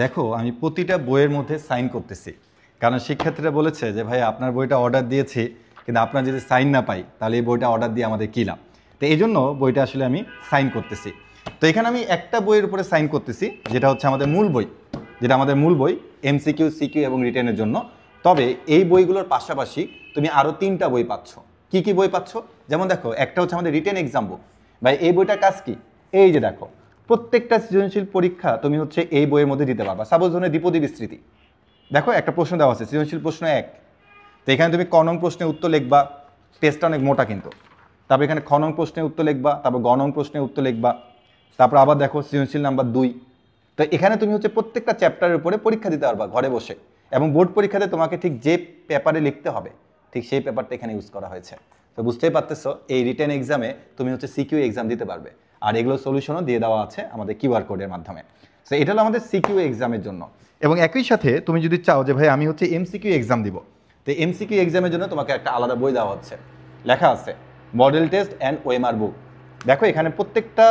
দেখো আমি প্রতিটা বইয়ের মধ্যে সাইন করতেছি, কারণ শিক্ষার্থীরা বলেছে যে ভাই আপনার বইটা অর্ডার দিয়েছি কিন্তু আপনার যদি সাইন না পাই তাহলে এই বইটা অর্ডার দিয়ে আমাদের কী লাভ। তো এই জন্য বইটা আসলে আমি সাইন করতেছি। তো এখানে আমি একটা বইয়ের উপরে সাইন করতেছি যেটা হচ্ছে আমাদের মূল বই, যেটা আমাদের মূল বই এমসিকিউ, সিকিউ এবং রিটেনের জন্য। তবে এই বইগুলোর পাশাপাশি তুমি আরও 3টা বই পাচ্ছ। কি কি বই পাচ্ছ? যেমন দেখো, একটা হচ্ছে আমাদের রিটেন এক্সাম বুক। ভাই এই বইটার কাজ কি? এই যে দেখো, প্রত্যেকটা সৃজনশীল পরীক্ষা তুমি হচ্ছে এই বইয়ের মধ্যে দিতে পারবা। সাপোজ ধরনের দ্বিপদী বিস্তৃতি, দেখো একটা প্রশ্ন দেওয়া আছে, সৃজনশীল প্রশ্ন 1। তো এখানে তুমি ক নং প্রশ্নের উত্তর লিখবা, টেস্টটা অনেক মোটা কিন্তু। তারপর এখানে খ নং প্রশ্নের উত্তর লিখবা, তারপর গ নং প্রশ্নের উত্তর লিখবা, তারপর আবার দেখো সৃজনশীল নাম্বার 2। তো এখানে তুমি হচ্ছে প্রত্যেকটা চ্যাপ্টারের উপরে পরীক্ষা দিতে পারবা ঘরে বসে, এবং বোর্ড পরীক্ষাতে তোমাকে ঠিক যে পেপারে লিখতে হবে ঠিক সেই পেপারটা এখানে ইউজ করা হয়েছে। তো বুঝতেই পারতেছো এই রিটেন এক্সামে তুমি হচ্ছে সিকিউ এক্সাম দিতে পারবে, আর এগুলো সলিউশনও দিয়ে দেওয়া আছে আমাদের কিউআর কোডের মাধ্যমে। তো এটা হলো আমাদের সিকিউ এক্সামের জন্য। এবং একই সাথে তুমি যদি চাও যে ভাই আমি হচ্ছে এমসিকিউ এক্সাম দিব, তো এমসিকিউ এক্সামের জন্য তোমাকে একটা আলাদা বই দেওয়া হচ্ছে, লেখা আছে মডেল টেস্ট অ্যান্ড ওএমআর বুক। দেখো এখানে প্রত্যেকটা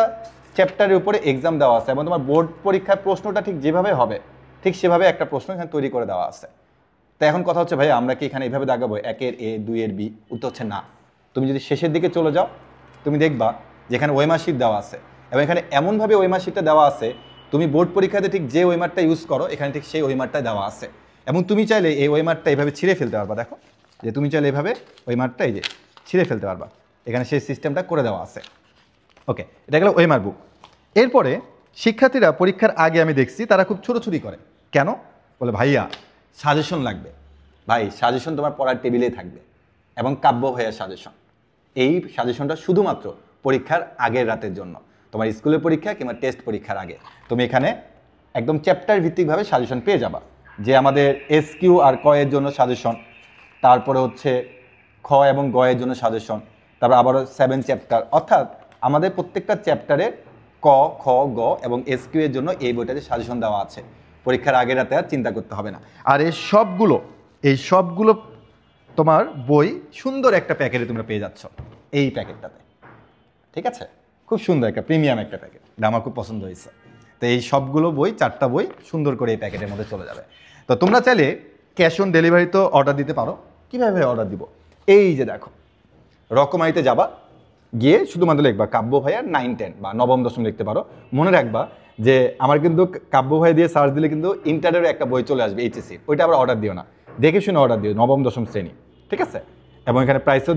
চ্যাপ্টারের উপরে এক্সাম দেওয়া আছে, এবং তোমার বোর্ড পরীক্ষার প্রশ্নটা ঠিক যেভাবে হবে ঠিক সেভাবে একটা প্রশ্ন এখানে তৈরি করে দেওয়া আছে। তো এখন কথা হচ্ছে ভাই আমরা কি এখানে এইভাবে দাগাবো 1-এর এ 2-এর বি? উত্তর হচ্ছে না। তুমি যদি শেষের দিকে চলে যাও তুমি দেখবা যেখানে ওয়েমার শিট দেওয়া আছে, এবং এখানে এমনভাবে ওয়েমার শিটটা দেওয়া আছে তুমি বোর্ড পরীক্ষাতে ঠিক যে ওয়েমারটা ইউজ করো এখানে ঠিক সেই ওয়েমারটাই দেওয়া আছে। এবং তুমি চাইলে এই ওয়েমারটা এইভাবে ছিঁড়ে ফেলতে পারবা। দেখো যে তুমি চাইলে এইভাবে ওয়েমারটা এই যে ছিঁড়ে ফেলতে পারবা, এখানে সেই সিস্টেমটা করে দেওয়া আছে। ওকে, এটা গেল ওয়েমার বুক। এরপরে শিক্ষার্থীরা পরীক্ষার আগে আমি দেখছি তারা খুব ছোটোছুটি করে। কেন? বলে ভাইয়া সাজেশন লাগবে। ভাই সাজেশন তোমার পড়ার টেবিলেই থাকবে, এবং কাব্য ভাইয়ার সাজেশন। এই সাজেশনটা শুধুমাত্র পরীক্ষার আগের রাতের জন্য, তোমার স্কুলের পরীক্ষা কিংবা টেস্ট পরীক্ষার আগে তুমি এখানে একদম চ্যাপ্টার ভিত্তিকভাবে সাজেশন পেয়ে যাবা। যে আমাদের এসকিউ আর ক এর জন্য সাজেশন, তারপরে হচ্ছে খ এবং গ এর জন্য সাজেশন, তারপর আবারও 7 চ্যাপ্টার, অর্থাৎ আমাদের প্রত্যেকটা চ্যাপ্টারে ক, খ, গ এবং এসকিউ এর জন্য এই বইটাতে সাজেশন দেওয়া আছে। পরীক্ষার আগের রাতে আর চিন্তা করতে হবে না। আর এই সবগুলো তোমার বই সুন্দর একটা প্যাকেটে তোমরা পেয়ে যাচ্ছ, এই প্যাকেটটাতে। ঠিক আছে, খুব সুন্দর একটা প্রিমিয়াম একটা প্যাকেট, এটা আমার খুব পছন্দ হয়েছে। তো এই সবগুলো বই 4টা বই সুন্দর করে এই প্যাকেটের মধ্যে চলে যাবে। তো তোমরা চাইলে ক্যাশ অন ডেলিভারি তো অর্ডার দিতে পারো। কীভাবে অর্ডার দিব? এই যে দেখো, রকমারিতে যাবা, গিয়ে শুধুমাত্র লিখবা কাব্য ভাইয়ার 9-10 বা নবম দশম লিখতে পারো। মনে রাখবা যে আমার কিন্তু কাব্য ভাই দিয়ে সার্চ দিলে কিন্তু ইন্টারের একটা বই চলে আসবে এইচএসসি, ওইটা আবার অর্ডার দিও না, দেখে শুনে অর্ডার দিও, নবম দশম শ্রেণী। ঠিক আছে, এবং এখানে প্রাইসও